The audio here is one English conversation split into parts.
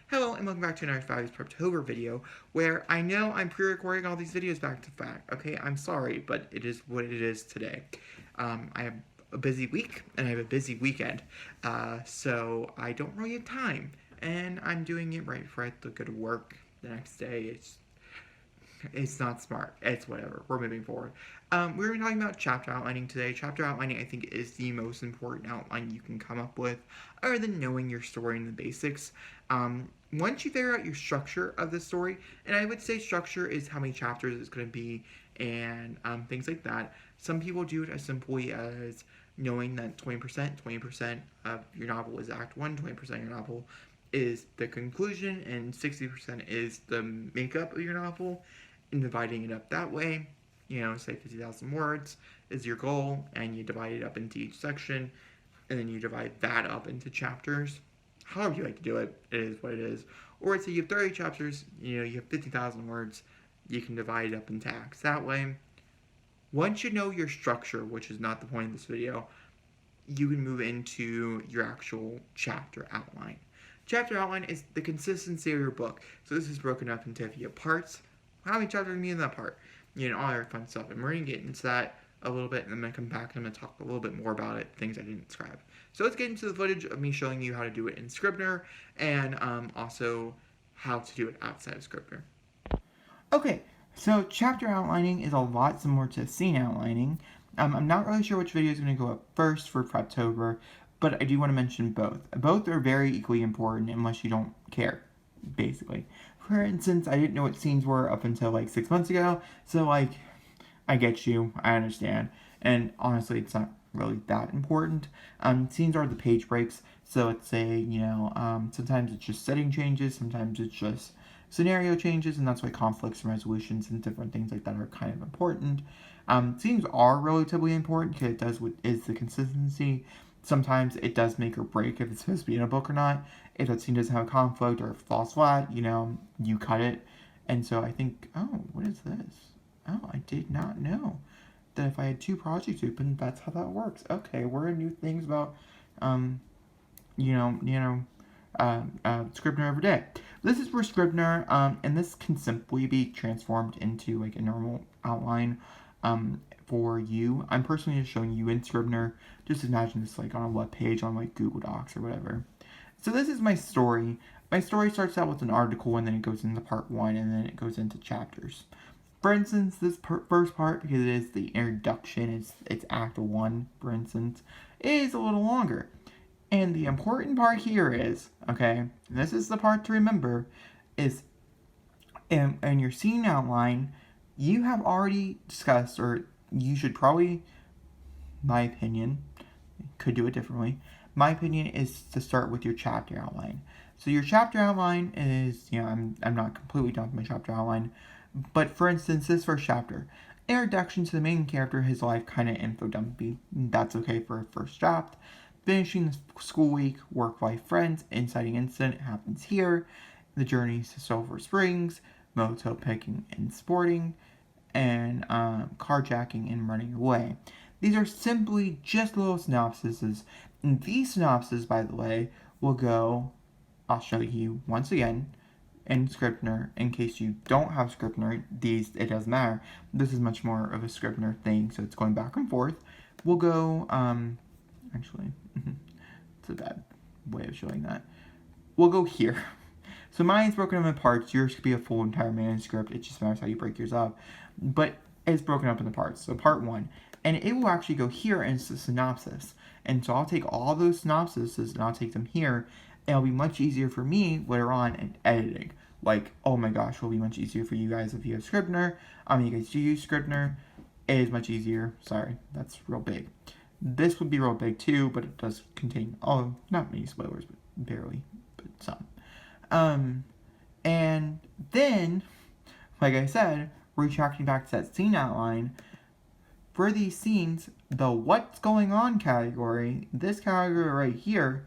Hello and welcome back to another Values Preptober video, where I know I'm pre-recording all these videos back to back. Okay, I'm sorry, but it is what it is today. I have a busy week and I have a busy weekend, so I don't really have time, and I'm doing it right before I have to go to work the next day. It's not smart. It's whatever. We're moving forward. We're going to be talking about chapter outlining today. Chapter outlining, I think, is the most important outline you can come up with, other than knowing your story and the basics. Once you figure out your structure of the story, and I would say structure is how many chapters it's going to be, and things like that. Some people do it as simply as knowing that 20% of your novel is Act 1, 20% of your novel is the conclusion, and 60% is the makeup of your novel, and dividing it up that way. Say 50,000 words is your goal, and you divide it up into each section, and then you divide that up into chapters. However you like to do it, it is what it is. Or say you have 30 chapters, you have 50,000 words, you can divide it up into acts that way. Once you know your structure, which is not the point of this video, you can move into your actual chapter outline. Chapter outline is the consistency of your book. So this is broken up into a few parts. How many chapters are in that part? All that fun stuff. And we're going to get into that a little bit, and I'm going to come back and I'm going to talk a little bit more about it, things I didn't describe. So let's get into the footage of me showing you how to do it in Scrivener, and also how to do it outside of Scrivener. Okay, so chapter outlining is a lot similar to scene outlining. I'm not really sure which video is going to go up first for Preptober, but I do want to mention both. Both are very equally important unless you don't care, basically. For instance, I didn't know what scenes were up until like 6 months ago, so I get you, I understand. And honestly, it's not really that important. Scenes are the page breaks, so let's say, sometimes it's just setting changes, sometimes it's just scenario changes, and that's why conflicts and resolutions and different things like that are kind of important. Scenes are relatively important because it does what is the consistency. Sometimes it does make or break if it's supposed to be in a book or not. If that scene doesn't have a conflict or if it falls flat, you cut it. And so I think, oh, what is this? Oh, I did not know that if I had two projects open, that's how that works. Okay, we're in new things about, Scrivener every day. This is for Scrivener, and this can simply be transformed into like a normal outline for you. I'm personally just showing you in Scrivener. Just imagine this like on a web page on like Google Docs or whatever. So this is my story. My story starts out with an article, and then it goes into part 1, and then it goes into chapters. For instance, this first part, because it is the introduction, it's Act 1, for instance, is a little longer. And the important part here is, okay, this is the part to remember, is in your scene outline, you have already discussed, or you should probably, my opinion, could do it differently. My opinion is to start with your chapter outline. So your chapter outline is, I'm not completely done with my chapter outline, but for instance, this first chapter, introduction to the main character, his life, kind of info dumpy. That's okay for a first draft. Finishing the school week, work-life friends, inciting incident happens here. The journeys to Silver Springs, motel picking and sporting, and carjacking and running away. These are simply just little synopsises. And these synopses, by the way, will go, I'll show you once again, in Scrivener. In case you don't have Scrivener, it doesn't matter. This is much more of a Scrivener thing, so it's going back and forth. We'll go, actually, it's a bad way of showing that. We'll go here. So mine's broken up in parts. Yours could be a full entire manuscript. It just matters how you break yours up. But it's broken up into parts. So part 1. And it will actually go here into the synopsis. And so I'll take all those synopses and I'll take them here. And it'll be much easier for me later on in editing. Like, oh my gosh, it'll be much easier for you guys if you have Scrivener. You guys do use Scrivener. It is much easier. Sorry, that's real big. This would be real big too, but it does contain, not many spoilers, but barely, but some. And then, like I said, retracting back to that scene outline, for these scenes, the what's going on category, this category right here,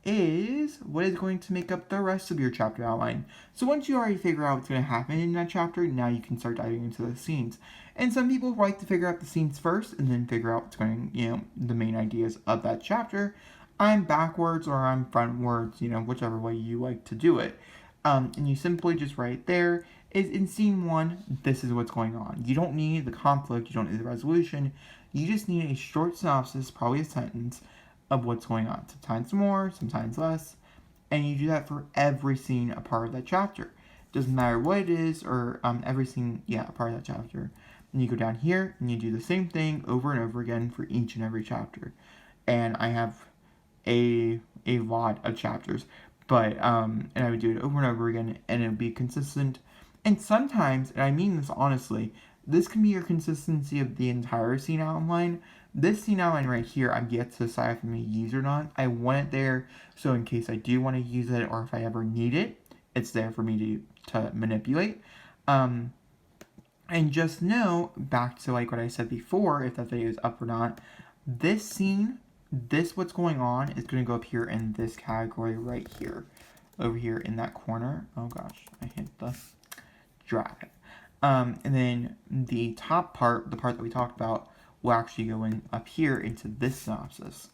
is what is going to make up the rest of your chapter outline. So once you already figure out what's going to happen in that chapter, now you can start diving into the scenes. And some people like to figure out the scenes first and then figure out what's going, the main ideas of that chapter. I'm backwards or I'm frontwards, whichever way you like to do it. And you simply just write there is in scene 1, this is what's going on. You don't need the conflict, you don't need the resolution. You just need a short synopsis, probably a sentence, of what's going on. Sometimes more, sometimes less. And you do that for every scene a part of that chapter. Doesn't matter what it is or every scene, a part of that chapter. And you go down here and you do the same thing over and over again for each and every chapter. And I have a lot of chapters, but and I would do it over and over again, and it would be consistent. And sometimes, and I mean this honestly, this can be your consistency of the entire scene outline. This scene outline right here, I've yet to decide if I'm going to use or not. I want it there, so in case I do want to use it, or if I ever need it, it's there for me to manipulate. And just know, back to like what I said before, if that video is up or not, this scene, what's going on, is going to go up here in this category right here. Over here in that corner. Oh gosh, I hit the drag. And then the top part, the part that we talked about, will actually go in up here into this synopsis.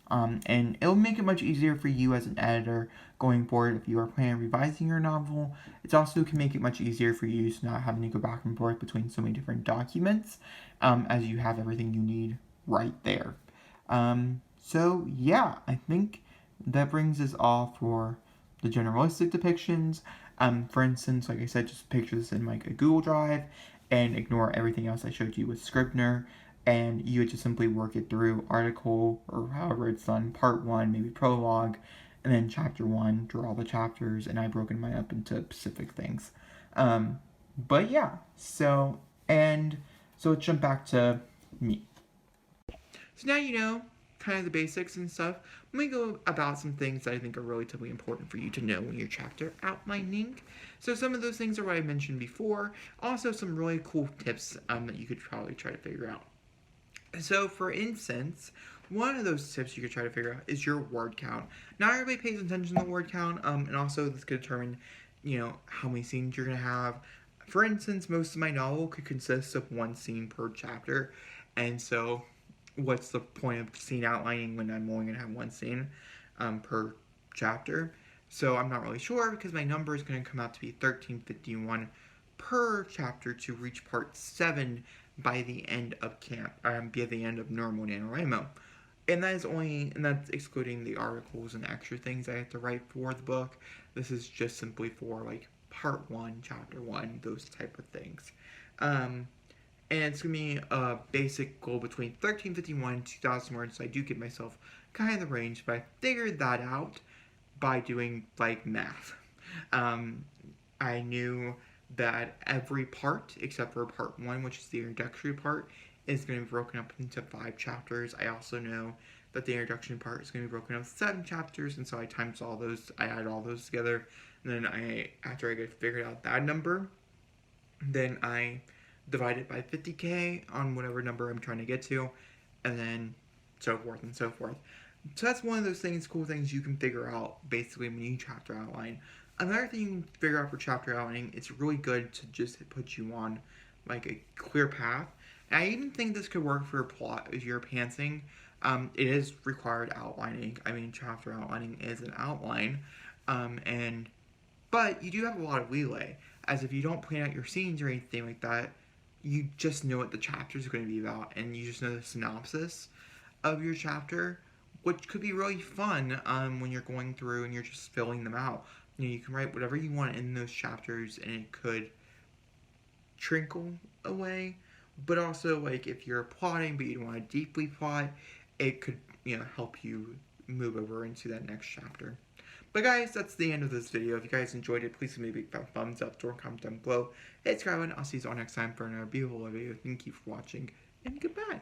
And it'll make it much easier for you as an editor going forward if you are planning on revising your novel. It also can make it much easier for you to not having to go back and forth between so many different documents, as you have everything you need right there. So yeah, I think that brings us all for the generalistic depictions. For instance, like I said, just picture this in like a Google Drive and ignore everything else I showed you with Scrivener, and you would just simply work it through article or however it's done, part 1, maybe prologue, and then chapter 1, draw all the chapters, and I've broken mine up into specific things. But yeah, so let's jump back to me. So now you know kind of the basics and stuff. Let me go about some things that I think are relatively important for you to know when you're chapter outlining. So some of those things are what I mentioned before. Also some really cool tips that you could probably try to figure out. So for instance, one of those tips you could try to figure out is your word count. Not everybody pays attention to the word count, and also this could determine, how many scenes you're going to have. For instance, most of my novel could consist of 1 scene per chapter, and so what's the point of scene outlining when I'm only going to have 1 scene per chapter? So I'm not really sure, because my number is going to come out to be 1351 per chapter to reach part 7 by the end of by the end of normal NaNoWriMo. And that's excluding the articles and extra things I have to write for the book. This is just simply for like part 1, chapter 1, those type of things. And it's going to be a basic goal between 1351 and 2,000 words, so I do give myself kind of the range, but I figured that out by doing, like, math. I knew that every part, except for part 1, which is the introductory part, is going to be broken up into 5 chapters. I also know that the introduction part is going to be broken up into 7 chapters, and so I add all those together, and then after I get figured out that number, then I divide it by 50k on whatever number I'm trying to get to, and then so forth and so forth. So that's one of those cool things you can figure out basically when you chapter outline. Another thing you can figure out for chapter outlining, it's really good to just put you on like a clear path. And I even think this could work for a plot if you're pantsing. It is required outlining. I mean, chapter outlining is an outline, but you do have a lot of leeway, as if you don't plan out your scenes or anything like that, you just know what the chapters are going to be about, and you just know the synopsis of your chapter, which could be really fun when you're going through and you're just filling them out. You can write whatever you want in those chapters, and it could trickle away. But also, like, if you're plotting but you don't want to deeply plot, it could, help you move over into that next chapter. But guys, that's the end of this video. If you guys enjoyed it, please give me a big thumbs up, or comment down below. Hit subscribe, and I'll see you all next time for another beautiful video. Thank you for watching, and goodbye.